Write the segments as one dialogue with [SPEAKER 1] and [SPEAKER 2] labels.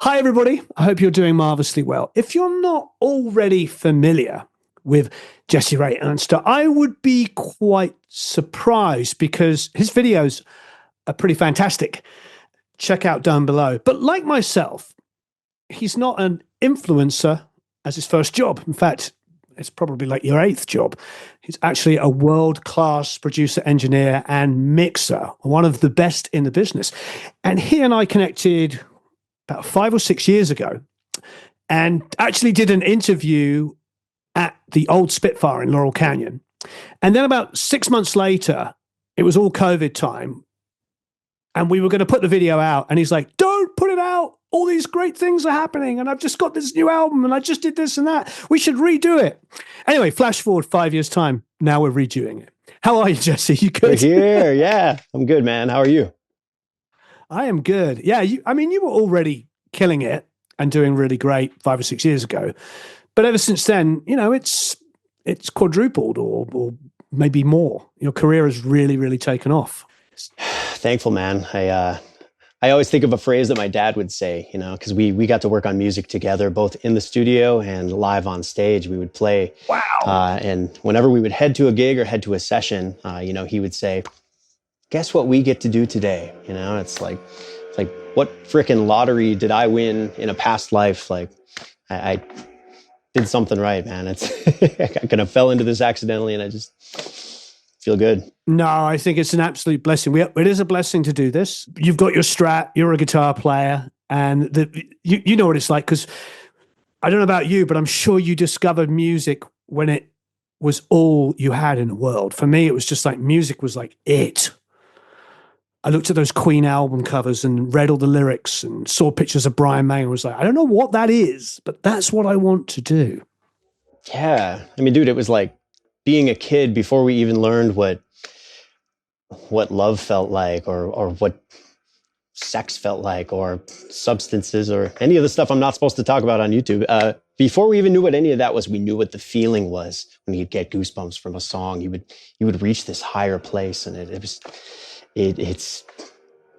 [SPEAKER 1] Hi, everybody. I hope you're doing marvelously well. If you're not already familiar with Jesse Ray Ernster, I would be quite surprised because his videos are pretty fantastic. Check out down below. But like myself, he's not an influencer as his first job. In fact, it's probably like your eighth job. He's actually a world class producer, engineer, and mixer, one of the best in the business. And he and I connected about 5 or 6 years ago and actually did an interview at the old Spitfire in Laurel Canyon. And then about 6 months later, it was all COVID time. And we were going to put the video out. And he's like, don't put it out. All these great things are happening. And I've just got this new album and I just did this and that. We should redo it. Anyway, flash forward 5 years' time. Now we're redoing it. How are you, Jesse? You good?
[SPEAKER 2] We're here. Yeah, I'm good, man. How are you?
[SPEAKER 1] I am good. Yeah, you were already killing it and doing really great 5 or 6 years ago. But ever since then, it's quadrupled or maybe more. Your career has really, really taken off.
[SPEAKER 2] Thankful, man. I always think of a phrase that my dad would say, because we got to work on music together, both in the studio and live on stage. We would play.
[SPEAKER 1] Wow.
[SPEAKER 2] And whenever we would head to a gig or head to a session, he would say, guess what we get to do today? It's like what frickin' lottery did I win in a past life? Like I did something right, man. It's I kind of fell into this accidentally and I just feel good.
[SPEAKER 1] No, I think it's an absolute blessing. It is a blessing to do this. You've got your Strat, you're a guitar player, and you know what it's like, because I don't know about you, but I'm sure you discovered music when it was all you had in the world. For me, it was just like music was like it. I looked at those Queen album covers and read all the lyrics and saw pictures of Brian May and was like, I don't know what that is, but that's what I want to do.
[SPEAKER 2] Yeah. I mean, dude, it was like being a kid before we even learned what love felt like or what sex felt like or substances or any of the stuff I'm not supposed to talk about on YouTube. Before we even knew what any of that was, we knew what the feeling was when you'd get goosebumps from a song. You would reach this higher place, and it's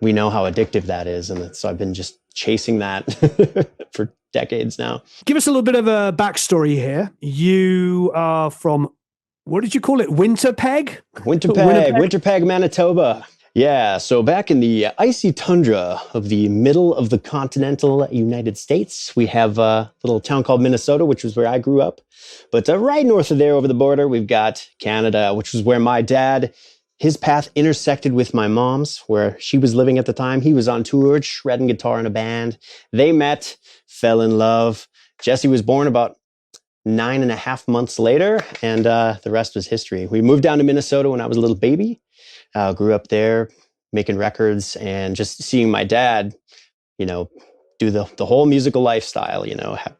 [SPEAKER 2] we know how addictive that is, and so I've been just chasing that for decades now.
[SPEAKER 1] Give us a little bit of a backstory here. You are from, what did you call it? Winterpeg,
[SPEAKER 2] Manitoba. Yeah, so back in the icy tundra of the middle of the continental United States, we have a little town called Minnesota, which was where I grew up. But right north of there, over the border, we've got Canada, which was where my dad, his path intersected with my mom's, where she was living at the time. He was on tour, shredding guitar in a band. They met, fell in love. Jesse was born about 9.5 months later, and the rest was history. We moved down to Minnesota when I was a little baby. Grew up there making records and just seeing my dad, do the whole musical lifestyle,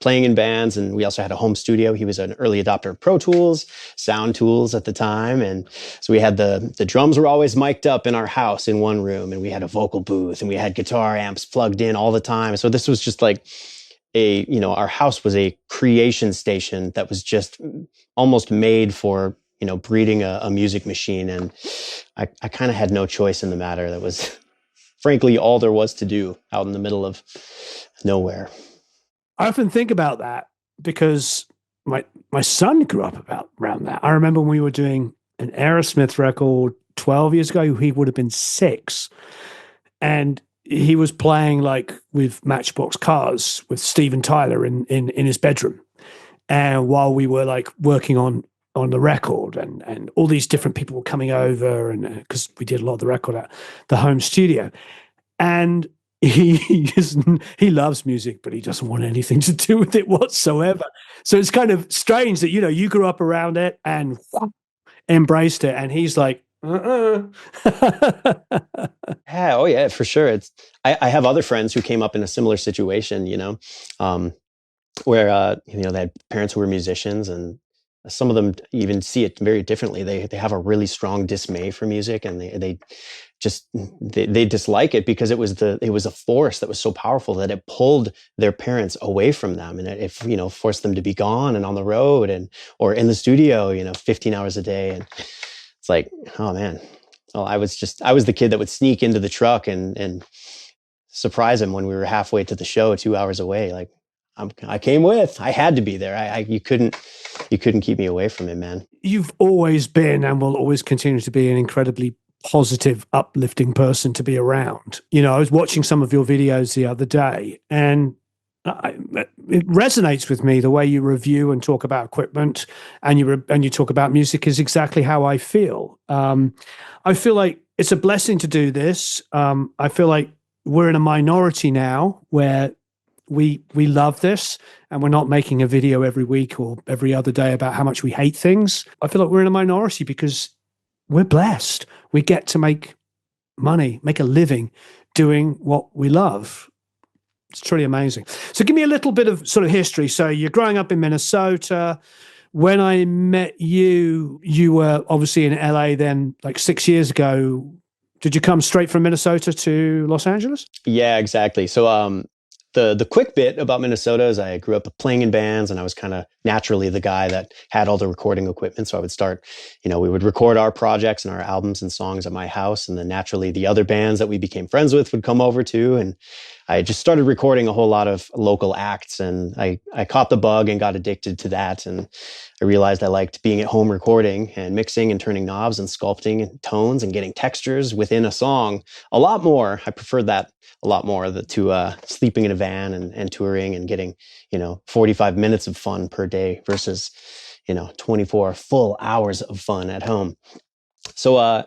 [SPEAKER 2] playing in bands. And we also had a home studio. He was an early adopter of Pro Tools, Sound Tools at the time. And so we had the drums were always mic'd up in our house in one room, and we had a vocal booth and we had guitar amps plugged in all the time. So this was just like our house was a creation station that was just almost made for breeding a music machine. And I kind of had no choice in the matter. That was frankly all there was to do out in the middle of nowhere.
[SPEAKER 1] I often think about that because my son grew up around that. I remember when we were doing an Aerosmith record 12 years ago, he would have been 6. And he was playing like with Matchbox Cars with Steven Tyler in his bedroom. And while we were like working on the record, and all these different people were coming over, and because we did a lot of the record at the home studio, and he loves music, but he doesn't want anything to do with it whatsoever. So it's kind of strange that you grew up around it and embraced it, and he's like,
[SPEAKER 2] Yeah, oh yeah, for sure. I have other friends who came up in a similar situation, where they had parents who were musicians, and some of them even see it very differently. They have a really strong dismay for music, and they dislike it because it was a force that was so powerful that it pulled their parents away from them, and it forced them to be gone and on the road or in the studio 15 hours a day. And it's like, oh man. Well, I was the kid that would sneak into the truck and surprise him when we were halfway to the show, 2 hours away. Like, I came with. I had to be there. You couldn't keep me away from him, man.
[SPEAKER 1] You've always been and will always continue to be an incredibly positive, uplifting person to be around. You know, I was watching some of your videos the other day, and it resonates with me. The way you review and talk about equipment, and you talk about music, is exactly how I feel. I feel like it's a blessing to do this. I feel like we're in a minority now where we love this, and we're not making a video every week or every other day about how much we hate things. I feel like we're in a minority because we're blessed. We get to make money, make a living doing what we love. It's truly amazing. So give me a little bit of sort of history. So you're growing up in Minnesota. When I met you, you were obviously in LA then, like 6 years ago. Did you come straight from Minnesota to Los Angeles?
[SPEAKER 2] Yeah, exactly. So the quick bit about Minnesota is I grew up playing in bands, and I was kind of naturally the guy that had all the recording equipment. So I would start, we would record our projects and our albums and songs at my house. And then naturally the other bands that we became friends with would come over too. And I just started recording a whole lot of local acts, and I caught the bug and got addicted to that. And I realized I liked being at home recording and mixing and turning knobs and sculpting and tones and getting textures within a song a lot more. I preferred that a lot more to sleeping in a van and touring and getting, 45 minutes of fun per day versus, 24 full hours of fun at home. So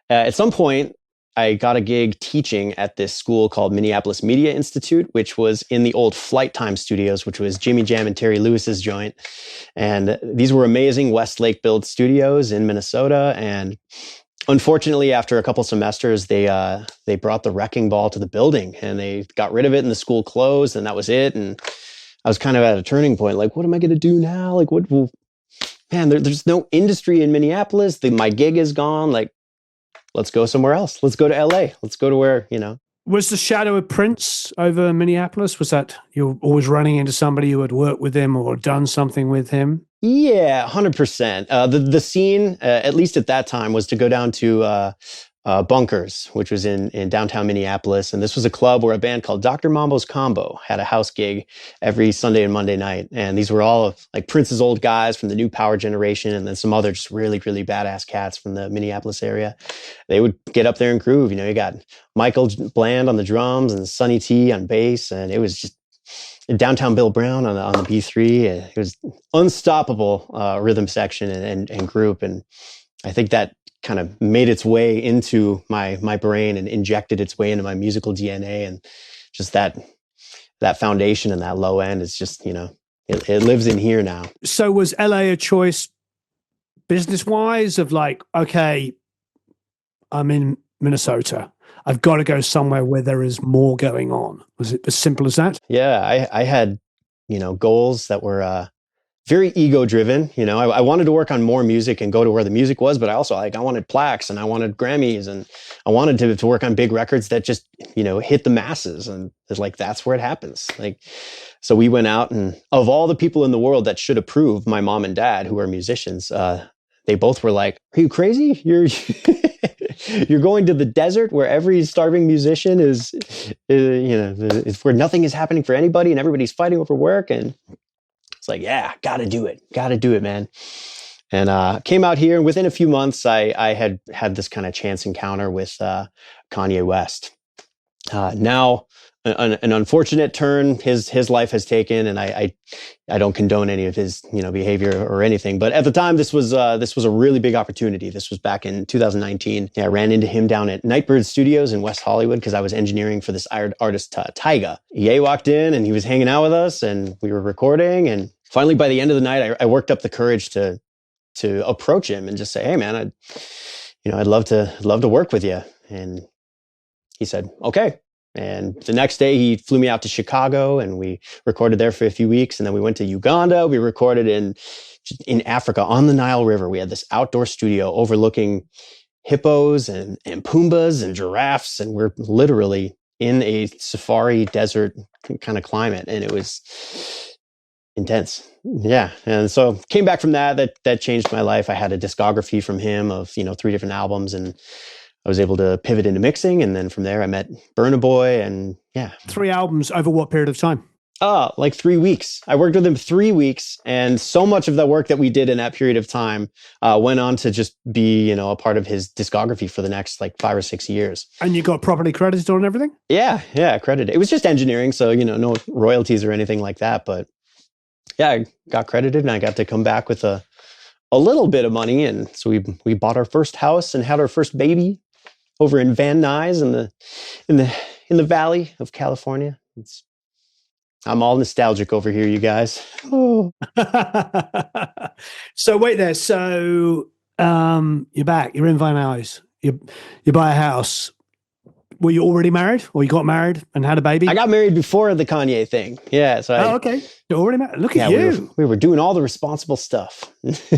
[SPEAKER 2] at some point, I got a gig teaching at this school called Minneapolis Media Institute, which was in the old Flight Time Studios, which was Jimmy Jam and Terry Lewis's joint. And these were amazing Westlake built studios in Minnesota. And unfortunately, after a couple semesters, they brought the wrecking ball to the building, and they got rid of it, and the school closed, and that was it. And I was kind of at a turning point. Like, what am I going to do now? Like, man, there's no industry in Minneapolis. My gig is gone. Like, let's go somewhere else. Let's go to LA. Let's go to where,
[SPEAKER 1] Was the shadow of Prince over Minneapolis? Was that you're always running into somebody who had worked with him or done something with him?
[SPEAKER 2] Yeah, 100%. The scene, at least at that time, was to go down to Bunkers, which was in downtown Minneapolis. And this was a club where a band called Dr. Mambo's Combo had a house gig every Sunday and Monday night. And these were all like Prince's old guys from the new power generation, and then some other just really, really badass cats from the Minneapolis area. They would get up there and groove. You got Michael Bland on the drums and Sonny T on bass. And it was just downtown Bill Brown on the B3. It was unstoppable rhythm section and group. And I think that kind of made its way into my brain and injected its way into my musical DNA. And just that foundation and that low end is just, it lives in here now.
[SPEAKER 1] So was LA a choice business-wise of like, okay, I'm in Minnesota, I've got to go somewhere where there is more going on? Was it as simple as that?
[SPEAKER 2] Yeah, I had, goals that were very ego driven. I wanted to work on more music and go to where the music was, but I also I wanted plaques and I wanted Grammys, and I wanted to work on big records that just, hit the masses. And it's like, that's where it happens. Like, so we went out, and of all the people in the world that should approve, my mom and dad, who are musicians, they both were like, "Are you crazy? You're going to the desert where every starving musician is where nothing is happening for anybody and everybody's fighting over work." And it's like, yeah, got to do it, man. And came out here, and within a few months, I had this kind of chance encounter with Kanye West. Now, an unfortunate turn his life has taken, and I don't condone any of his behavior or anything. But at the time, this was a really big opportunity. This was back in 2019. Yeah, I ran into him down at Nightbird Studios in West Hollywood because I was engineering for this artist Tyga. Ye walked in, and he was hanging out with us, and we were recording. And finally, by the end of the night, I worked up the courage to approach him and just say, "Hey, man, I'd love to work with you." And he said, "Okay." And the next day he flew me out to Chicago, and we recorded there for a few weeks. And then we went to Uganda. We recorded in Africa on the Nile River. We had this outdoor studio overlooking hippos and pumbas and giraffes. And we're literally in a safari desert kind of climate. And it was intense. Yeah. And so came back from that changed my life. I had a discography from him of, 3 different albums, and I was able to pivot into mixing. And then from there I met Burna Boy, and Yeah.
[SPEAKER 1] 3 albums over what period of time?
[SPEAKER 2] Like 3 weeks. I worked with him 3 weeks, and so much of the work that we did in that period of time went on to just be, a part of his discography for the next like 5 or 6 years.
[SPEAKER 1] And you got properly credited on everything?
[SPEAKER 2] Yeah, credited. It was just engineering, so no royalties or anything like that. But yeah, I got credited, and I got to come back with a little bit of money, and so we bought our first house and had our first baby over in Van Nuys in the Valley of California. I'm all nostalgic over here, you guys. Oh.
[SPEAKER 1] So wait there. So you're back. You're in Van Nuys. You buy a house. Were you already married, or you got married and had a baby?
[SPEAKER 2] I got married before the Kanye thing. Yeah. So
[SPEAKER 1] okay. You're already married. Look at you.
[SPEAKER 2] We were doing all the responsible stuff.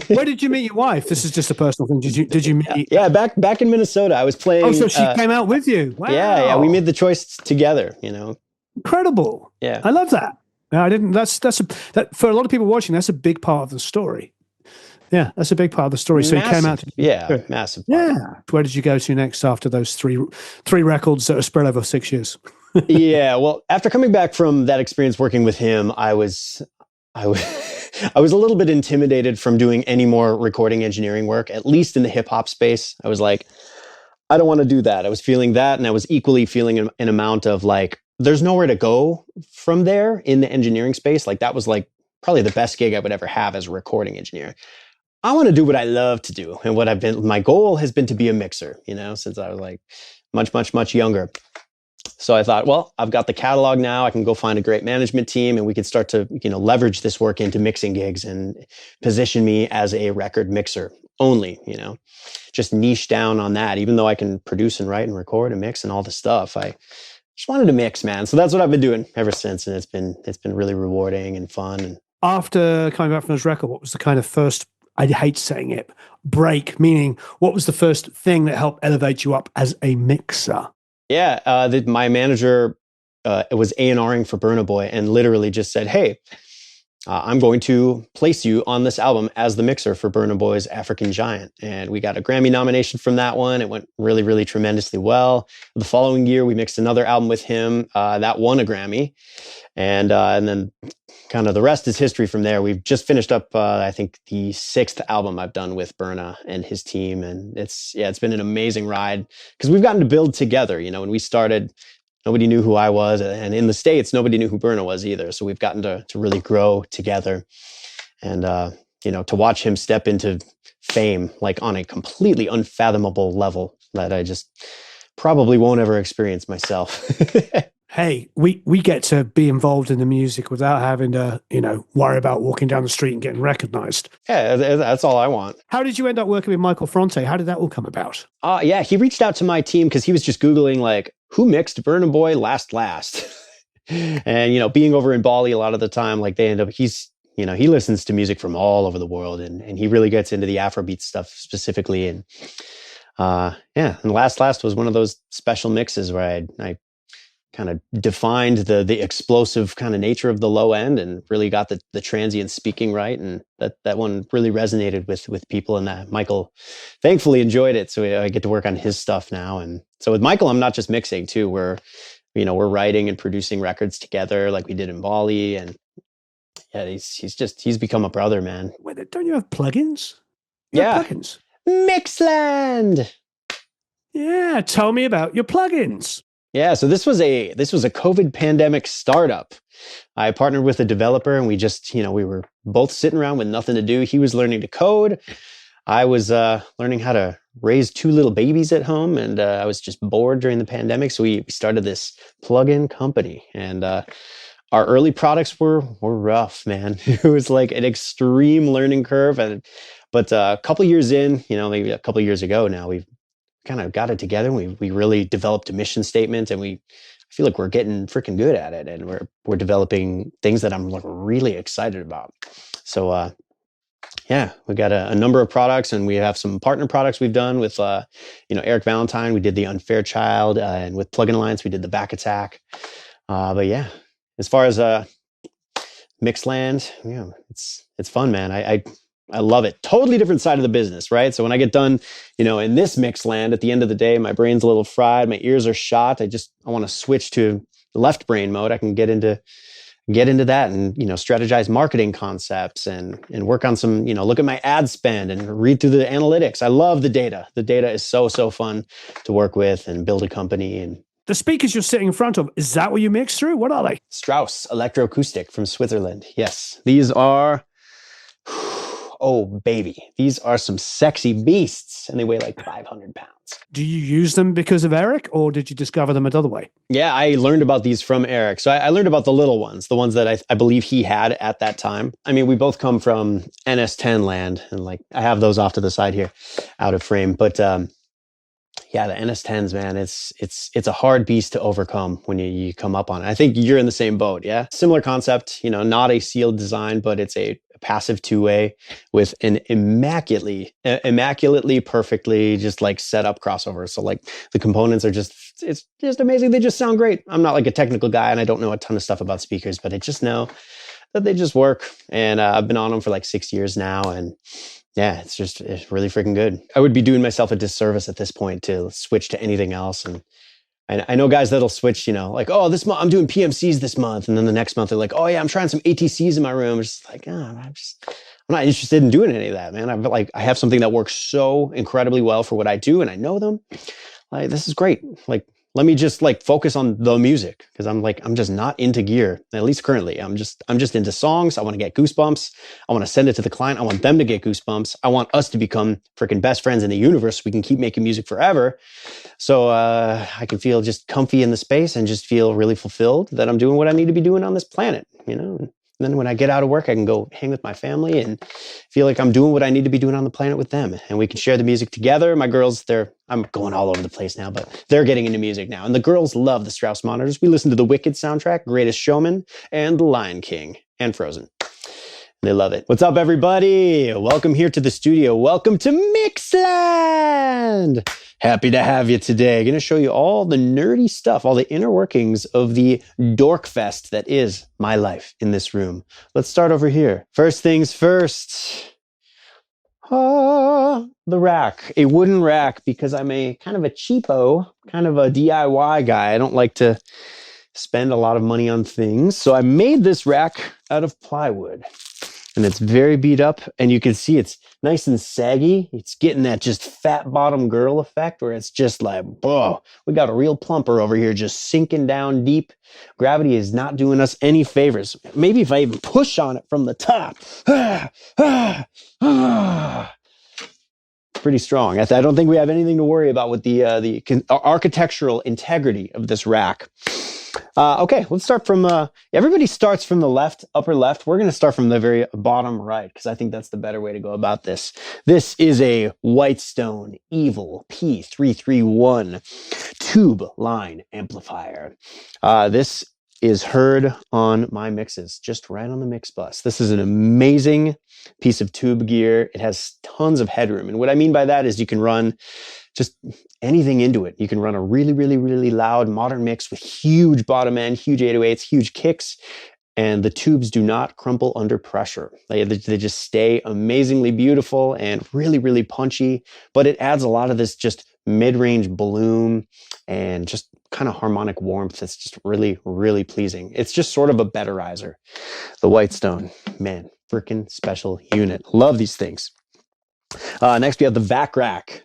[SPEAKER 1] Where did you meet your wife? This is just a personal thing. Did you meet?
[SPEAKER 2] Yeah, back in Minnesota. I was playing.
[SPEAKER 1] Oh, so she came out with you. Wow.
[SPEAKER 2] Yeah. We made the choice together.
[SPEAKER 1] Incredible.
[SPEAKER 2] Yeah.
[SPEAKER 1] I love that. No, I didn't. That for a lot of people watching, that's a big part of the story. Yeah, that's a big part of the story. So
[SPEAKER 2] massive.
[SPEAKER 1] You came out.
[SPEAKER 2] Massive.
[SPEAKER 1] Yeah. Where did you go to next after those three records that were spread over 6 years?
[SPEAKER 2] Yeah. Well, after coming back from that experience working with him, I was I was a little bit intimidated from doing any more recording engineering work, at least in the hip hop space. I was like, I don't want to do that. I was feeling that, and I was equally feeling an amount of like, there's nowhere to go from there in the engineering space. Like that was like probably the best gig I would ever have as a recording engineer. I want to do what I love to do. And my goal has been to be a mixer, since I was like much younger. So I thought, well, I've got the catalog now. I can go find a great management team, and we can start to, leverage this work into mixing gigs and position me as a record mixer only, just niche down on that. Even though I can produce and write and record and mix and all the stuff, I just wanted to mix, man. So that's what I've been doing ever since, and it's been really rewarding and fun. And
[SPEAKER 1] after coming back from those records, what was the kind of first, I hate saying it, break? Meaning, what was the first thing that helped elevate you up as a mixer?
[SPEAKER 2] Yeah, my manager was A&Ring for Burna Boy, and literally just said, "Hey, I'm going to place you on this album as the mixer for Burna Boy's African Giant." And we got a Grammy nomination from that one. It went really, really tremendously well. The following year, we mixed another album with him that won a Grammy. And then kind of the rest is history from there. We've just finished up, I think, the 6th album I've done with Burna and his team. And it's been an amazing ride because we've gotten to build together. When we started, nobody knew who I was. And in the States, nobody knew who Burna was either. So we've gotten to really grow together. And, to watch him step into fame, like on a completely unfathomable level that I just probably won't ever experience myself.
[SPEAKER 1] Hey, we get to be involved in the music without having to, worry about walking down the street and getting recognized.
[SPEAKER 2] Yeah, that's all I want.
[SPEAKER 1] How did you end up working with Michael Fronte? How did that all come about?
[SPEAKER 2] Yeah, he reached out to my team because he was just Googling, like, who mixed Burna Boy last? And, being over in Bali a lot of the time, like he listens to music from all over the world, and he really gets into the Afrobeat stuff specifically. And and Last was one of those special mixes where I kind of defined the explosive kind of nature of the low end and really got the transient speaking right. And that one really resonated with people, and that Michael thankfully enjoyed it. So I get to work on his stuff now. And so with Michael, I'm not just mixing too. We're writing and producing records together like we did in Bali. And yeah, he's become a brother, man.
[SPEAKER 1] Wait, don't you have plugins?
[SPEAKER 2] Yeah.
[SPEAKER 1] Plugins.
[SPEAKER 2] Mixland.
[SPEAKER 1] Yeah. Tell me about your plugins.
[SPEAKER 2] Yeah, so this was a COVID pandemic startup. I partnered with a developer, and we just, we were both sitting around with nothing to do. He was learning to code. I was learning how to raise 2 little babies at home, and I was just bored during the pandemic. So we started this plugin company, and our early products were rough, man. It was like an extreme learning curve, but a couple years in, maybe a couple years ago now, we've kind of got it together. We really developed a mission statement, and I feel like we're getting freaking good at it, and we're developing things that I'm like really excited about. So we got a number of products, and we have some partner products we've done with Eric Valentine. We did the Unfair Child, and with Plugin Alliance we did the Back Attack. But yeah, as far as Mixland, it's fun, man. I love it. Totally different side of the business, right? So when I get done, in this mix land, at the end of the day, my brain's a little fried, my ears are shot. I want to switch to, left brain mode, I can get into that and, strategize marketing concepts and work on some, look at my ad spend and read through the analytics. I love the data. The data is so fun to work with and build a company. And
[SPEAKER 1] the speakers you're sitting in front of, is that what you mix through? What are they?
[SPEAKER 2] Strauss Electroacoustic from Switzerland. Yes, these are, oh baby, these are some sexy beasts, and they weigh like 500 pounds.
[SPEAKER 1] Do you use them because of Eric, or did you discover them another way?
[SPEAKER 2] Yeah, I learned about these from Eric. So I learned about the little ones, the ones that I believe he had at that time. I mean, we both come from NS10 land, and like I have those off to the side here, out of frame. But yeah, the NS10s, man, it's a hard beast to overcome when you come up on it. I think you're in the same boat, yeah? Similar concept, not a sealed design, but it's a passive two-way with an immaculately perfectly just like set up crossover. So like the components are it's just amazing. They just sound great. I'm not like a technical guy and I don't know a ton of stuff about speakers, but I just know that they just work. And I've been on them for like 6 years now, and yeah, it's really freaking good. I would be doing myself a disservice at this point to switch to anything else. And I know guys that'll switch, like, oh, this month I'm doing PMCs this month. And then the next month they're like, oh yeah, I'm trying some ATCs in my room. It's just like, I'm not interested in doing any of that, man. I have something that works so incredibly well for what I do, and I know them. Like, this is great. Like, let me just like focus on the music, because I'm just not into gear, at least currently. I'm just into songs. I want to get goosebumps. I want to send it to the client. I want them to get goosebumps. I want us to become freaking best friends in the universe. So we can keep making music forever. So I can feel just comfy in the space and just feel really fulfilled that I'm doing what I need to be doing on this planet, And then when I get out of work, I can go hang with my family and feel like I'm doing what I need to be doing on the planet with them. And we can share the music together. My girls, I'm going all over the place now, but they're getting into music now. And the girls love the Strauss monitors. We listen to the Wicked soundtrack, Greatest Showman, and The Lion King, and Frozen. They love it. What's up, everybody? Welcome here to the studio. Welcome to Mixland. Happy to have you today. Going to show you all the nerdy stuff, all the inner workings of the dork fest that is my life in this room. Let's start over here. First things first. The rack, a wooden rack, because I'm a kind of a cheapo, kind of a DIY guy. I don't like to spend a lot of money on things. So I made this rack out of plywood. And it's very beat up, and you can see it's nice and saggy. It's getting that just fat bottom girl effect where it's just like, whoa, we got a real plumper over here just sinking down deep. Gravity is not doing us any favors. Maybe if I even push on it from the top. Pretty strong. I don't think we have anything to worry about with the architectural integrity of this rack. Okay, let's start from, everybody starts from the left, upper left. We're going to start from the very bottom right, because I think that's the better way to go about this. This is a Whitestone Evil P331 tube line amplifier. This is heard on my mixes, just right on the mix bus. This is an amazing piece of tube gear. It has tons of headroom. And what I mean by that is you can run just anything into it. You can run a really, really, really loud modern mix with huge bottom end, huge 808s, huge kicks, and the tubes do not crumple under pressure. They just stay amazingly beautiful and really, really punchy, but it adds a lot of this just mid-range bloom and just kind of harmonic warmth that's just really, really pleasing. It's just sort of a betterizer. The Whitestone, man, freaking special unit. Love these things. Next, we have the vac rack.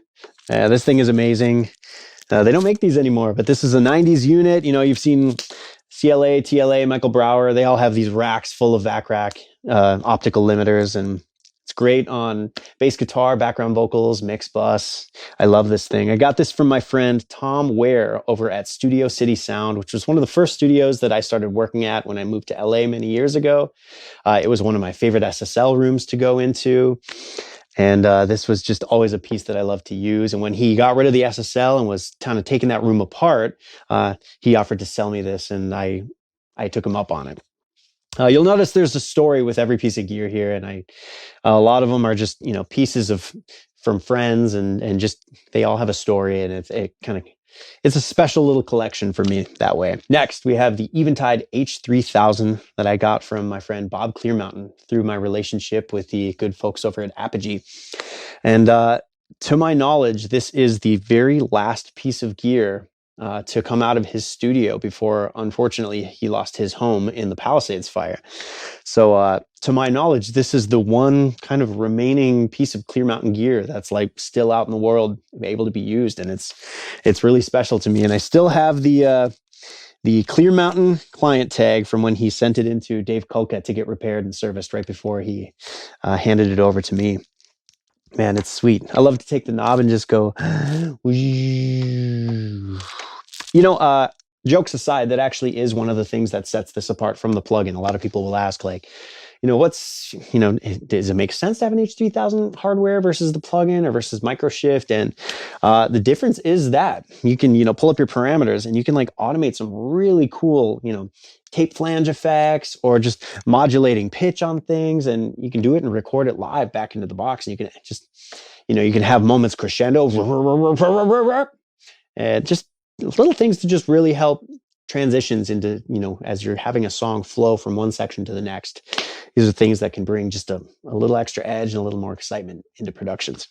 [SPEAKER 2] This thing is amazing. They don't make these anymore, but this is a 90s unit. You've seen CLA, TLA, Michael Brower. They all have these racks full of vac rack optical limiters, and it's great on bass guitar, background vocals, mix bus. I love this thing. I got this from my friend Tom Ware over at Studio City Sound, which was one of the first studios that I started working at when I moved to LA many years ago. It was one of my favorite SSL rooms to go into. And this was just always a piece that I love to use. And when he got rid of the SSL and was kind of taking that room apart, he offered to sell me this, and I took him up on it. You'll notice there's a story with every piece of gear here, and a lot of them are just pieces from friends, and just they all have a story, and it's a special little collection for me that way. Next, we have the Eventide H3000 that I got from my friend Bob Clearmountain through my relationship with the good folks over at Apogee. And to my knowledge, this is the very last piece of gear to come out of his studio before, unfortunately, he lost his home in the Palisades fire. So, to my knowledge, this is the one kind of remaining piece of Clear Mountain gear that's like still out in the world, able to be used, and it's really special to me. And I still have the Clear Mountain client tag from when he sent it into Dave Kulka to get repaired and serviced right before he handed it over to me. Man, it's sweet. I love to take the knob and just go. Jokes aside, that actually is one of the things that sets this apart from the plugin. A lot of people will ask, like, does it make sense to have an H3000 hardware versus the plugin or versus microshift? And the difference is that you can, pull up your parameters and you can like automate some really cool, tape flange effects or just modulating pitch on things. And you can do it and record it live back into the box. And you can just, you can have moments crescendo and just little things to just really help transitions into, as you're having a song flow from one section to the next. These are things that can bring just a little extra edge and a little more excitement into productions.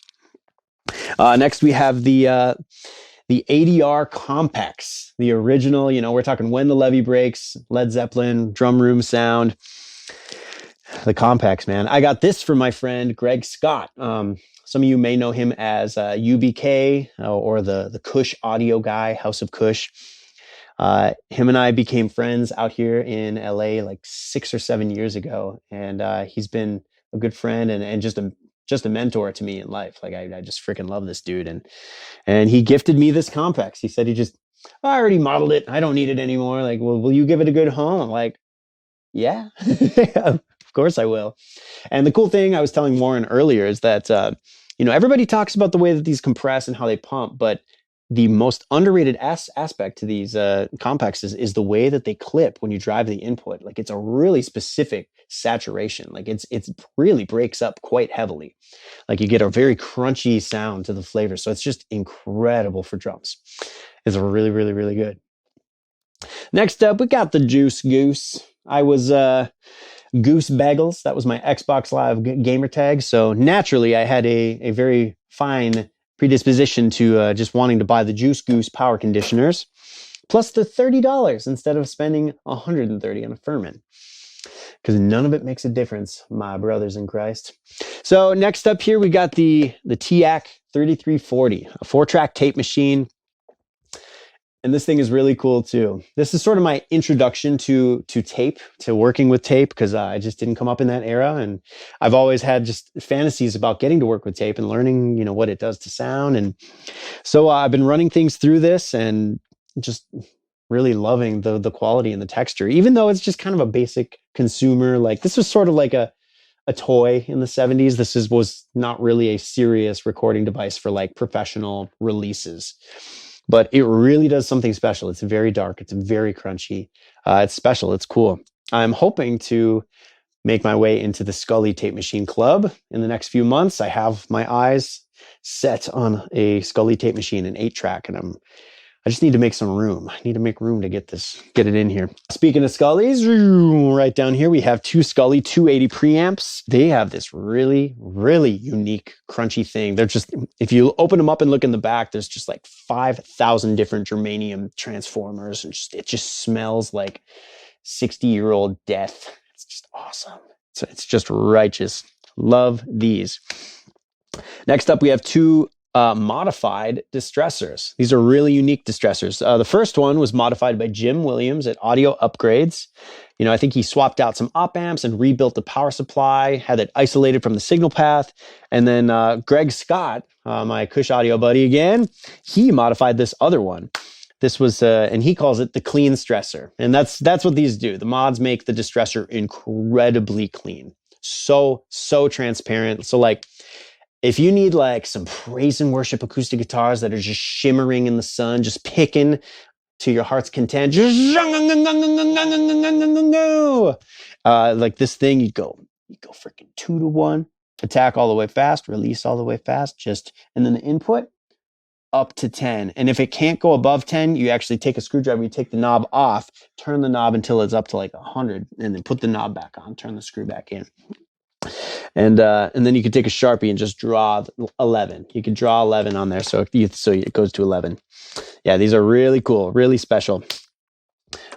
[SPEAKER 2] Next, we have the ADR Compacts, the original, we're talking When the Levee Breaks, Led Zeppelin, drum room sound. The Compacts, man. I got this from my friend Greg Scott. Some of you may know him as UBK or the Kush audio guy, House of Kush. Him and I became friends out here in LA like 6 or 7 years ago. And he's been a good friend and just a mentor to me in life. Like I just freaking love this dude. And he gifted me this Compacts. He said I already modeled it. I don't need it anymore. Like, well, will you give it a good home? I'm like, yeah, of course I will. And the cool thing I was telling Warren earlier is that, everybody talks about the way that these compress and how they pump, but the most underrated aspect to these Compacts is the way that they clip when you drive the input. Like it's a really specific saturation. Like it's really breaks up quite heavily. Like you get a very crunchy sound to the flavor. So it's just incredible for drums. It's really, really, really good. Next up, we got the Juice Goose. I was Goose Bagels. That was my Xbox Live gamer tag. So naturally, I had a very fine predisposition to just wanting to buy the Juice Goose power conditioners, plus the $30 instead of spending $130 on a Furman. Because none of it makes a difference, my brothers in Christ. So next up here, we got the TAC 3340, a 4-track tape machine. And this thing is really cool too. This is sort of my introduction to tape, to working with tape, because I just didn't come up in that era. And I've always had just fantasies about getting to work with tape and learning, what it does to sound. And so I've been running things through this and just really loving the quality and the texture, even though it's just kind of a basic consumer. Like this was sort of like a toy in the 70s. This was not really a serious recording device for like professional releases. But it really does something special. It's very dark. It's very crunchy. It's special. It's cool. I'm hoping to make my way into the Scully Tape Machine Club in the next few months. I have my eyes set on a Scully Tape Machine, an 8-track, and I just need to make some room. I need to make room to get it in here. Speaking of Scullys, right down here, we have two Scully 280 preamps. They have this really, really unique, crunchy thing. They're just, if you open them up and look in the back, there's just like 5,000 different germanium transformers. And it just smells like 60-year-old death. It's just awesome. So it's just righteous. Love these. Next up, we have two modified distressors. These are really unique distressors. The first one was modified by Jim Williams at Audio Upgrades. I think he swapped out some op amps and rebuilt the power supply, had it isolated from the signal path. And then Greg Scott, my Kush Audio buddy again, he modified this other one. This was, and he calls it the clean stressor. And that's what these do. The mods make the distressor incredibly clean. So transparent. So like, if you need like some praise and worship acoustic guitars that are just shimmering in the sun, just picking to your heart's content, just like this thing, you go freaking 2-to-1, attack all the way fast, release all the way fast, and then the input up to 10. And if it can't go above 10, you actually take a screwdriver, you take the knob off, turn the knob until it's up to like 100, and then put the knob back on, turn the screw back in. And then you can take a Sharpie and just draw 11. You can draw 11 on there, so it goes to 11. Yeah, these are really cool, really special.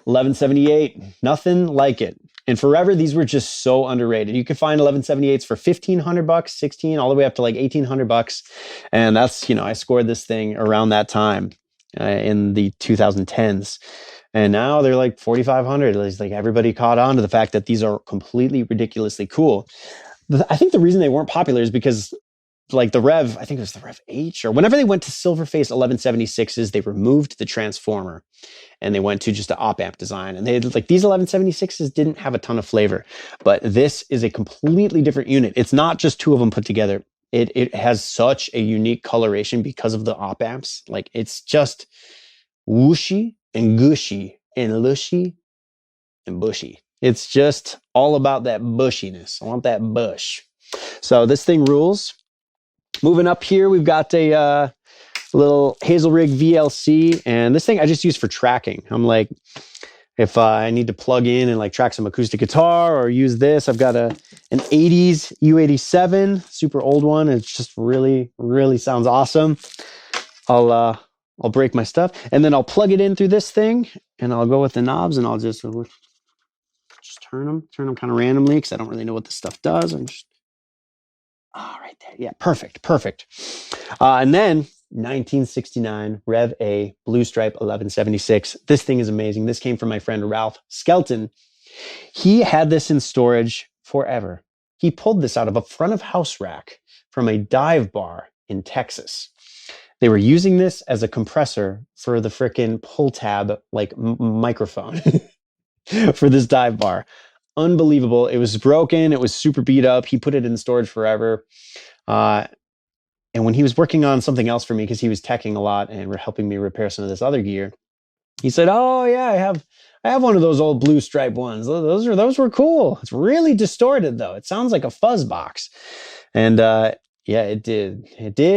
[SPEAKER 2] 1178, nothing like it. And forever, these were just so underrated. You could find 1178s for $1,500, 16, all the way up to like $1,800. And that's, I scored this thing around that time in the 2010s. And now they're like 4,500. It's like everybody caught on to the fact that these are completely ridiculously cool. I think the reason they weren't popular is because like the Rev, I think it was the Rev H, or whenever they went to Silverface 1176s, they removed the transformer and they went to just an op-amp design. And they like these 1176s didn't have a ton of flavor, but this is a completely different unit. It's not just two of them put together. It has such a unique coloration because of the op-amps. Like it's just whooshy and gushy and lushy and bushy. It's just all about that bushiness. I want that bush. So this thing rules. Moving up here, we've got a little Hazel Rig VLC, and this thing I just use for tracking. I'm like, if I need to plug in and like track some acoustic guitar or use this, I've got an 80s U87, super old one. It's just really, really sounds awesome. I'll break my stuff, and then I'll plug it in through this thing, and I'll go with the knobs, and I'll just turn them kind of randomly because I don't really know what this stuff does. I'm just right there. Yeah, perfect. And then 1969 Rev A Blue Stripe 1176. This thing is amazing. This came from my friend Ralph Skelton. He had this in storage forever. He pulled this out of a front of house rack from a dive bar in Texas. They were using this as a compressor for the frickin' pull tab like microphone for this dive bar. Unbelievable. It was broken. It was super beat up. He put it in storage forever. And when he was working on something else for me, because he was teching a lot and helping me repair some of this other gear, he said, "Oh yeah, I have one of those old Blue Stripe ones. Those were cool. It's really distorted though. It sounds like a fuzz box." And yeah, it did,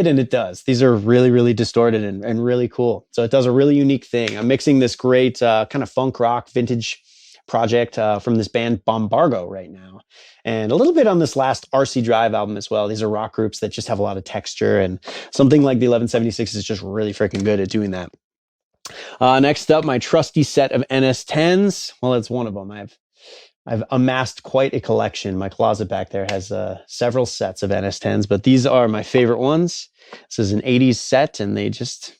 [SPEAKER 2] and it does. These are really, really distorted and really cool. So it does a really unique thing. I'm mixing this great kind of funk rock vintage project from this band Bombargo right now, and a little bit on this last RC Drive album as well. These are rock groups that just have a lot of texture, and something like the 1176 is just really freaking good at doing that. Next up, my trusty set of NS10s. Well, it's one of them. I've amassed quite a collection. My closet back there has several sets of NS10s, but these are my favorite ones. This is an 80s set, and they just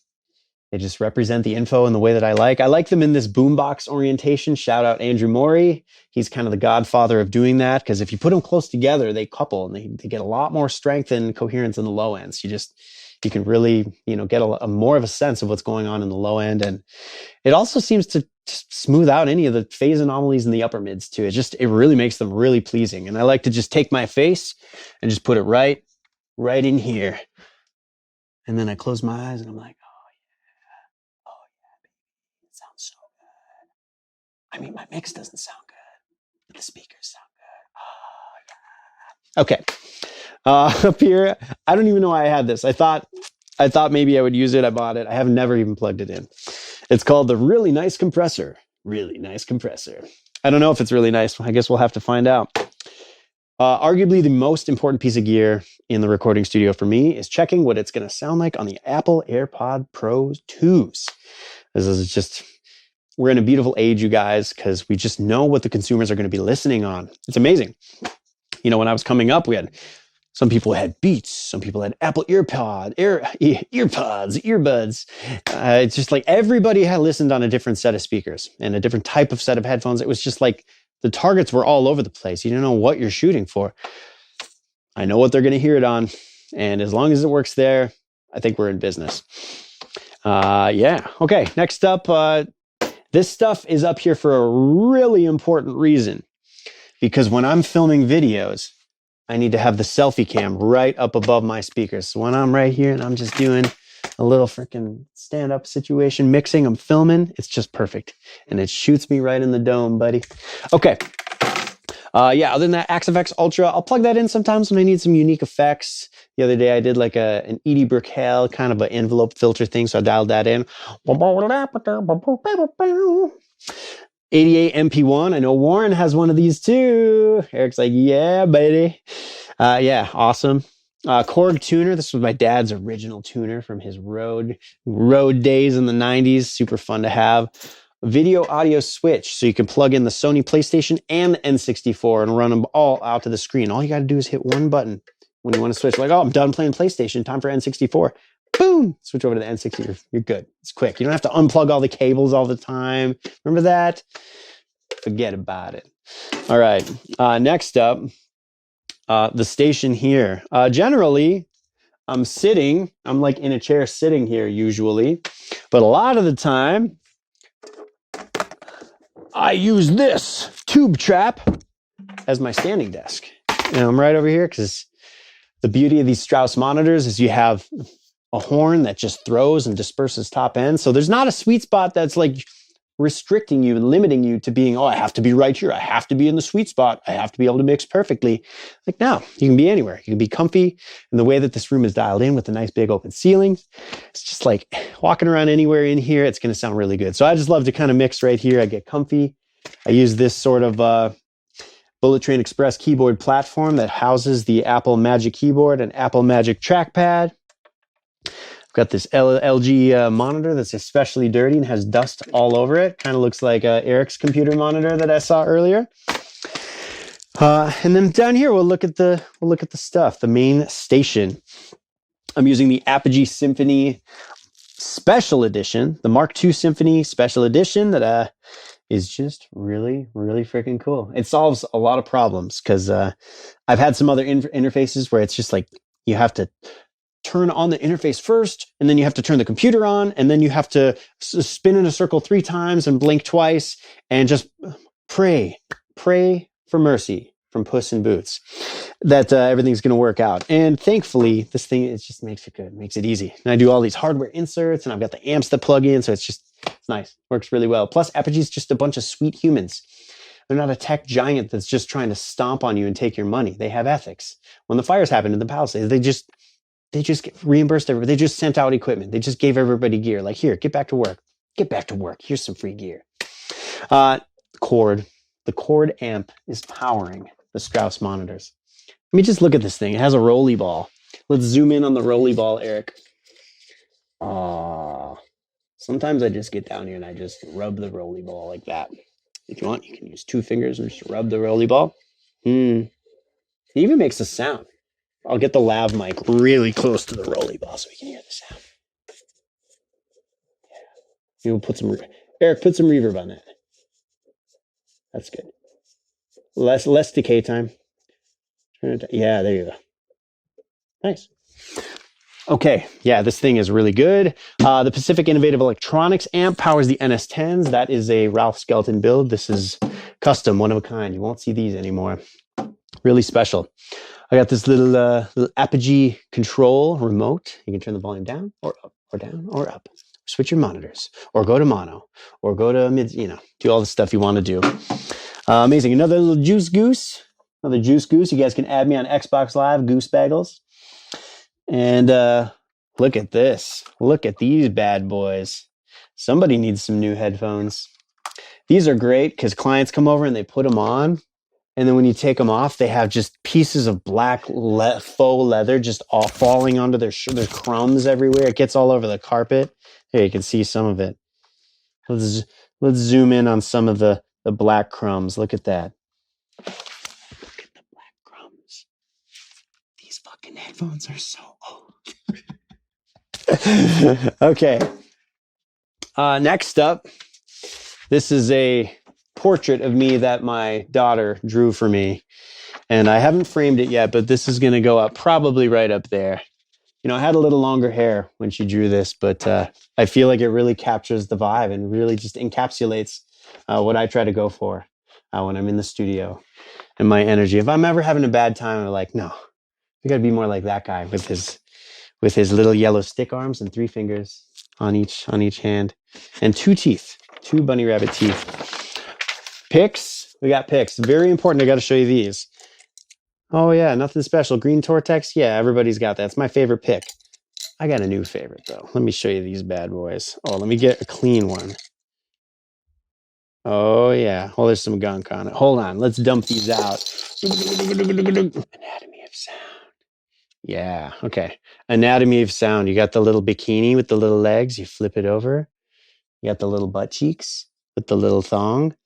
[SPEAKER 2] represent the info in the way that I like. I like them in this boombox orientation. Shout out Andrew Morey. He's kind of the godfather of doing that, because if you put them close together, they couple and they get a lot more strength and coherence in the low ends. You can really, get a more of a sense of what's going on in the low end. And it also seems to just smooth out any of the phase anomalies in the upper mids too. It really makes them really pleasing. And I like to just take my face and just put it right in here. And then I close my eyes and I'm like, oh yeah, baby, it sounds so good. I mean, my mix doesn't sound good, but the speakers sound good. Oh yeah. Okay. Up here, I don't even know why I had this. I thought maybe I would use it. I bought it. I have never even plugged it in. It's called the Really Nice Compressor. Really nice compressor. I don't know if it's really nice. I guess we'll have to find out. Arguably the most important piece of gear in the recording studio for me is checking what it's going to sound like on the Apple AirPod Pro 2s. This is just, we're in a beautiful age, you guys, because we just know what the consumers are going to be listening on. It's amazing. When I was coming up, some people had Beats, some people had Apple earpods. It's just like everybody had listened on a different set of speakers and a different type of set of headphones. It was just like the targets were all over the place. You don't know what you're shooting for. I know what they're going to hear it on. And as long as it works there, I think we're in business. Yeah. Okay. Next up, this stuff is up here for a really important reason. Because when I'm filming videos, I need to have the selfie cam right up above my speakers. So when I'm right here and I'm just doing a little freaking stand-up situation, mixing, I'm filming, it's just perfect. And it shoots me right in the dome, buddy. Okay. Yeah, other than that, AxeFX Ultra, I'll plug that in sometimes when I need some unique effects. The other day I did like an Edie Brickell kind of an envelope filter thing, so I dialed that in. 88 MP1. I know Warren has one of these too. Eric's like, yeah, baby. Yeah, awesome. Korg tuner. This was my dad's original tuner from his road days in the 90s. Super fun to have. Video audio switch, so you can plug in the Sony PlayStation and the N64 and run them all out to the screen. All you got to do is hit one button when you want to switch. Like, oh, I'm done playing PlayStation. Time for N64. Boom! Switch over to the N64. You're good. It's quick. You don't have to unplug all the cables all the time. Remember that? Forget about it. All right. Next up, the station here. Generally, I'm like in a chair sitting here usually, but a lot of the time, I use this tube trap as my standing desk. And I'm right over here because the beauty of these Strauss monitors is you have a horn that just throws and disperses top end. So there's not a sweet spot that's like restricting you and limiting you to being, oh, I have to be right here. I have to be in the sweet spot. I have to be able to mix perfectly. Like, no, you can be anywhere. You can be comfy. And the way that this room is dialed in with the nice big open ceilings, it's just like walking around anywhere in here, it's going to sound really good. So I just love to kind of mix right here. I get comfy. I use this sort of Bullet Train Express keyboard platform that houses the Apple Magic Keyboard and Apple Magic Trackpad. Got this LG monitor that's especially dirty and has dust all over it. Kind of looks like Eric's computer monitor that I saw earlier. And then down here we'll look at the stuff. The main station. I'm using the Apogee Symphony Special Edition, the Mark II Symphony Special Edition that is just really, really freaking cool. It solves a lot of problems because I've had some other interfaces where it's just like you have to turn on the interface first, and then you have to turn the computer on, and then you have to spin in a circle 3 times and blink twice, and just pray for mercy from Puss in Boots that everything's going to work out. And thankfully, this thing, it just makes it good, makes it easy. And I do all these hardware inserts, and I've got the amps that plug in, so it's nice, works really well. Plus, Apogee's just a bunch of sweet humans. They're not a tech giant that's just trying to stomp on you and take your money. They have ethics. When the fires happened in the Palisades, they just get reimbursed everybody. They just sent out equipment. They just gave everybody gear. Like, here, get back to work. Get back to work. Here's some free gear. Cord. The Cord amp is powering the Strauss monitors. Let me just look at this thing. It has a rolly ball. Let's zoom in on the rolly ball, Eric. Sometimes I just get down here and I just rub the rolly ball like that. If you want, you can use 2 fingers and just rub the rolly ball. It even makes a sound. I'll get the lav mic really close to the rolly ball so we can hear the sound. Yeah. We'll put some, Eric, put some reverb on that. That's good. Less decay time. Yeah, there you go. Nice. Okay, yeah, this thing is really good. The Pacific Innovative Electronics amp powers the NS10s. That is a Ralph Skelton build. This is custom, one of a kind. You won't see these anymore. Really special. I got this little Apogee control remote. You can turn the volume down or up or down or up. Switch your monitors or go to mono or go to mid, do all the stuff you want to do. Amazing. Another little juice goose. Another juice goose. You guys can add me on Xbox Live, Goose Bagels. And look at this. Look at these bad boys. Somebody needs some new headphones. These are great because clients come over and they put them on. And then when you take them off, they have just pieces of black faux leather just all falling onto their there's crumbs everywhere. It gets all over the carpet. Here, you can see some of it. Let's zoom in on some of the black crumbs. Look at that. Look at the black crumbs. These fucking headphones are so old. Okay. Next up, this is a portrait of me that my daughter drew for me. And I haven't framed it yet, but this is going to go up probably right up there. I had a little longer hair when she drew this, but I feel like it really captures the vibe and really just encapsulates what I try to go for when I'm in the studio and my energy. If I'm ever having a bad time, I'm like, no, we got to be more like that guy with his little yellow stick arms and 3 fingers on each hand and 2 teeth, 2 bunny rabbit teeth. Picks. We got picks. Very important. I got to show you these. Oh, yeah. Nothing special. Green Tortex. Yeah, everybody's got that. It's my favorite pick. I got a new favorite, though. Let me show you these bad boys. Oh, let me get a clean one. Oh, yeah. Oh, there's some gunk on it. Hold on. Let's dump these out. Anatomy of sound. Yeah. Okay. Anatomy of sound. You got the little bikini with the little legs. You flip it over. You got the little butt cheeks with the little thong.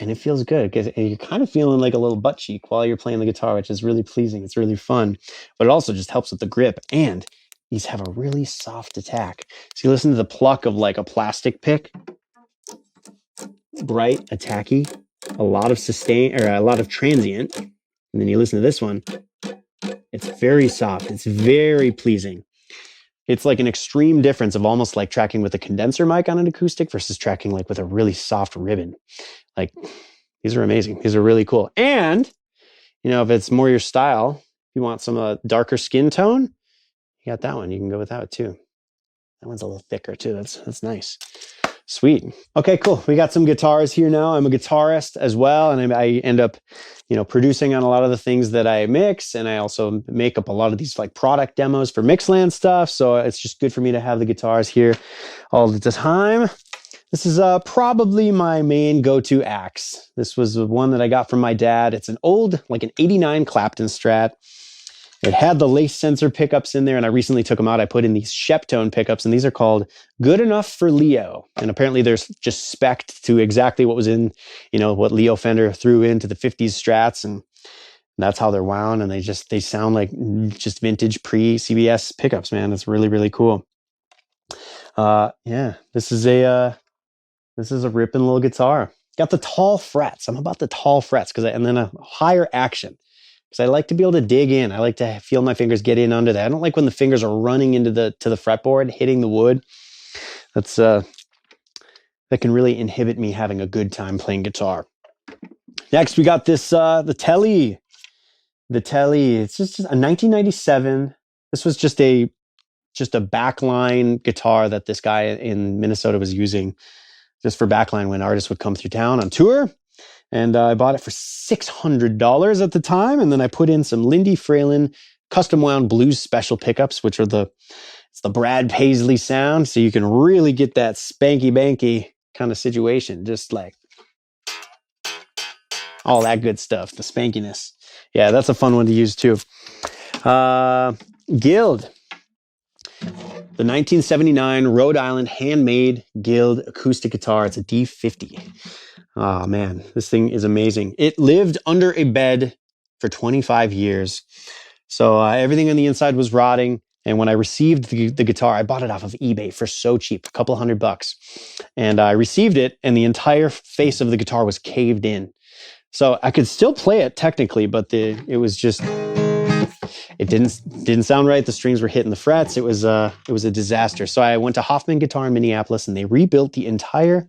[SPEAKER 2] And it feels good because you're kind of feeling like a little butt cheek while you're playing the guitar, which is really pleasing. It's really fun, but it also just helps with the grip. And these have a really soft attack. So you listen to the pluck of like a plastic pick, bright, attacky, a lot of sustain or a lot of transient. And then you listen to this one. It's very soft. It's very pleasing. It's like an extreme difference of almost like tracking with a condenser mic on an acoustic versus tracking like with a really soft ribbon. Like, these are amazing. These are really cool. And, you know, if it's more your style, if you want some darker skin tone, you got that one. You can go with that too. That one's a little thicker too. That's nice. Sweet. Okay, cool. We got some guitars here now. I'm a guitarist as well, and I end up, you know, producing on a lot of the things that I mix, and I also make up a lot of these like product demos for Mixland stuff. So it's just good for me to have the guitars here all the time. This is probably my main go-to axe. This was the one that I got from my dad. It's an old, like an 89 Clapton Strat. It had the lace sensor pickups in there, and I recently took them out. I put in these Sheptone pickups, and these are called Good Enough for Leo. And apparently there's just spec'd to exactly what was in, you know, what Leo Fender threw into the 50s Strats, and that's how they're wound, and they sound like just vintage pre-CBS pickups, man. It's really, really cool. Yeah, this is a ripping little guitar. Got the tall frets. I'm about the tall frets and then a higher action. Because I like to be able to dig in. I like to feel my fingers get in under that. I don't like when the fingers are running into the fretboard, hitting the wood. That can really inhibit me having a good time playing guitar. Next, we got this the Telly. The Telly. It's just a 1997. This was just a backline guitar that this guy in Minnesota was using just for backline when artists would come through town on tour. And I bought it for $600 at the time. And then I put in some Lindy Fralin custom wound blues special pickups, which are it's the Brad Paisley sound. So you can really get that spanky banky kind of situation. Just like all that good stuff, the spankiness. Yeah, that's a fun one to use too. Guild. The 1979 Rhode Island handmade Guild acoustic guitar. It's a D50. Oh man, this thing is amazing. It lived under a bed for 25 years. So everything on the inside was rotting. And when I received the guitar, I bought it off of eBay for so cheap, a couple $100. And I received it, and the entire face of the guitar was caved in. So I could still play it technically, but it was just, it didn't sound right. The strings were hitting the frets. It was a disaster. So I went to Hoffman Guitar in Minneapolis, and they rebuilt the entire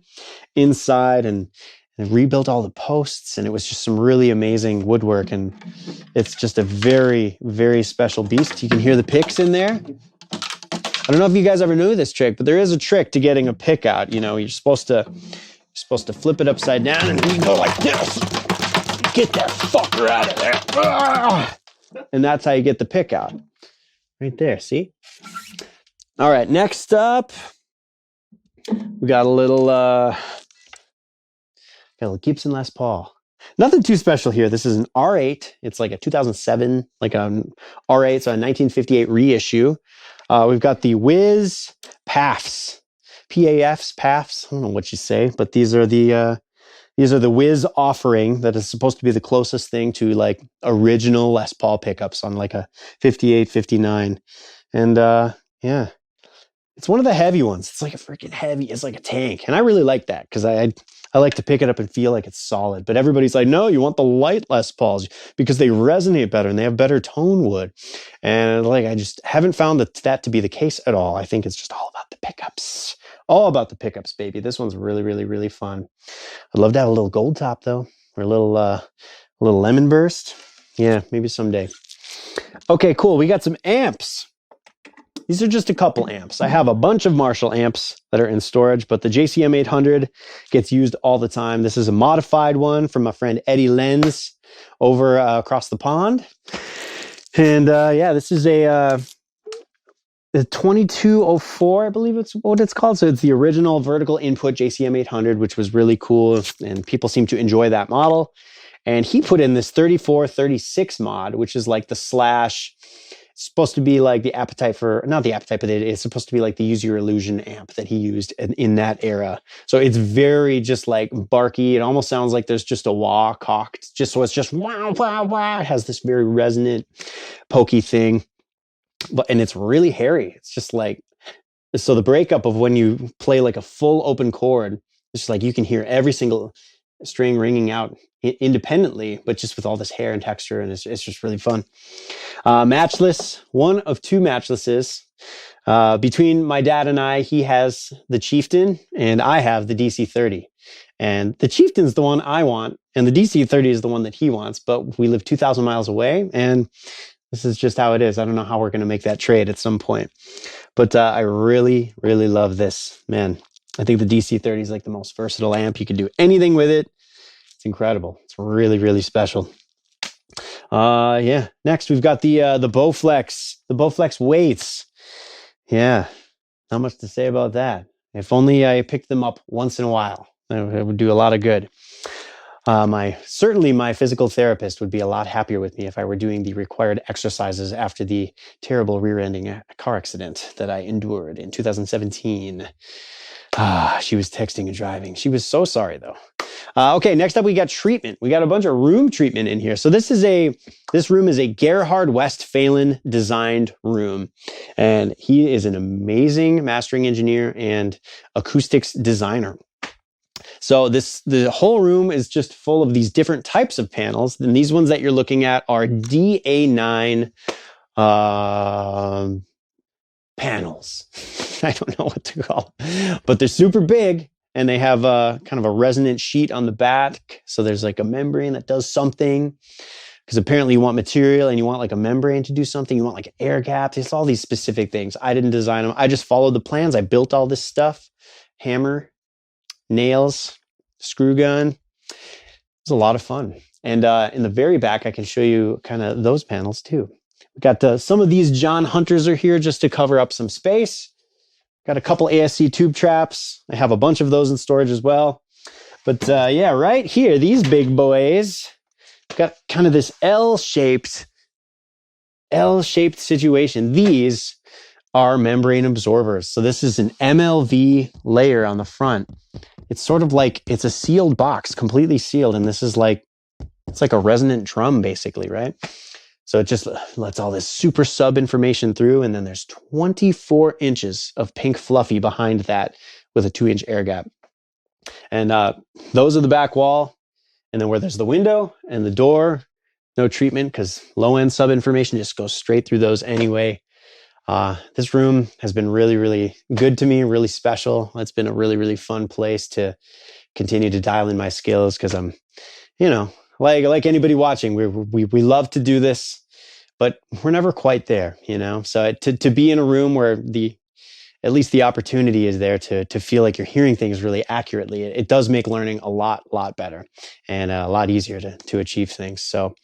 [SPEAKER 2] inside and rebuilt all the posts, and it was just some really amazing woodwork, and it's just a very, very special beast. You can hear the picks in there. I don't know if you guys ever knew this trick, but there is a trick to getting a pick out. You know, you're supposed to flip it upside down, and then you go like this. Get that fucker out of there. And that's how you get the pick out. Right there, see? All right, next up, we got a little Gibson Les Paul. Nothing too special here. This is an R8. It's like a 2007, like an R8, so a 1958 reissue. We've got the Wiz PAFs. PAFs, PAFs. I don't know what you say, but these are the Wiz offering that is supposed to be the closest thing to like original Les Paul pickups on like a 58, 59. And yeah. It's one of the heavy ones. It's like a freaking heavy. It's like a tank. And I really like that because I like to pick it up and feel like it's solid. But everybody's like, no, you want the light Les Pauls because they resonate better and they have better tone wood. And like, I just haven't found that to be the case at all. I think it's just all about the pickups. All about the pickups, baby. This one's really, really, really fun. I'd love to have a little gold top though, or a little lemon burst. Yeah, maybe someday. Okay, cool. We got some amps. These are just a couple amps. I have a bunch of Marshall amps that are in storage, but the JCM 800 gets used all the time. This is a modified one from my friend Eddie Lenz over across the pond. And yeah, this is a 2204, I believe it's what it's called. So it's the original vertical input JCM 800, which was really cool. And people seem to enjoy that model. And he put in this 3436 mod, which is like the slash It's supposed to be like the appetite for, not the appetite, but it's supposed to be like the Use Your Illusion amp that he used in that era. So it's very just like barky. It almost sounds like there's just a wah cocked, just so it's just wow, wow, wow. It has this very resonant, pokey thing, and it's really hairy. It's just like, so the breakup of when you play like a full open chord, it's just like you can hear every single string ringing out independently, but just with all this hair and texture, and it's just really fun. Matchless, one of two matchlesses. Between my dad and I, he has the Chieftain, and I have the DC-30. And the Chieftain's the one I want, and the DC-30 is the one that he wants, but we live 2,000 miles away, and this is just how it is. I don't know how we're going to make that trade at some point. But I really, really love this. Man, I think the DC-30 is like the most versatile amp. You can do anything with it. It's incredible. It's really, really special. Yeah. Next, we've got the Bowflex. The Bowflex Weights. Yeah. Not much to say about that. If only I picked them up once in a while. It would do a lot of good. Certainly my physical therapist would be a lot happier with me if I were doing the required exercises after the terrible rear-ending car accident that I endured in 2017. She was texting and driving. She was so sorry though. Okay, next up we got treatment. We got a bunch of room treatment in here. So this room is a Gerhard Westphalen designed room, and he is an amazing mastering engineer and acoustics designer. So the whole room is just full of these different types of panels. And these ones that you're looking at are DA9 panels. I don't know what to call them, but they're super big, and they have kind of a resonant sheet on the back. So there's like a membrane that does something, because apparently you want material and you want like a membrane to do something. You want like air gaps. It's all these specific things. I didn't design them. I just followed the plans. I built all this stuff. Hammer, nails, screw gun. It was a lot of fun. And in the very back, I can show you kind of those panels too. We got some of these John Hunters are here just to cover up some space. Got a couple ASC tube traps. I have a bunch of those in storage as well. But yeah, right here, these big boys got kind of this L-shaped situation. These are membrane absorbers. So this is an MLV layer on the front. It's sort of like it's a sealed box, completely sealed. And this is like, it's like a resonant drum basically, right? So it just lets all this super sub information through. And then there's 24 inches of pink fluffy behind that with a 2-inch air gap. And those are the back wall. And then where there's the window and the door, no treatment, because low end sub information just goes straight through those anyway. This room has been really, really good to me, really special. It's been a really, really fun place to continue to dial in my skills, because I'm, like anybody watching, we love to do this, but we're never quite there, So to be in a room where at least the opportunity is there to feel like you're hearing things really accurately, it does make learning a lot better and a lot easier to achieve things. So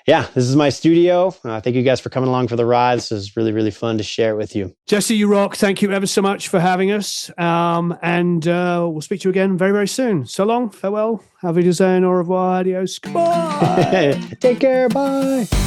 [SPEAKER 2] yeah, this is my studio. Thank you guys for coming along for the ride. This is really, really fun to share it with you.
[SPEAKER 1] Jesse, you rock. Thank you ever so much for having us. And we'll speak to you again very, very soon. So long, farewell, auf Wiedersehen, au revoir, adios, goodbye.
[SPEAKER 2] Take care, bye.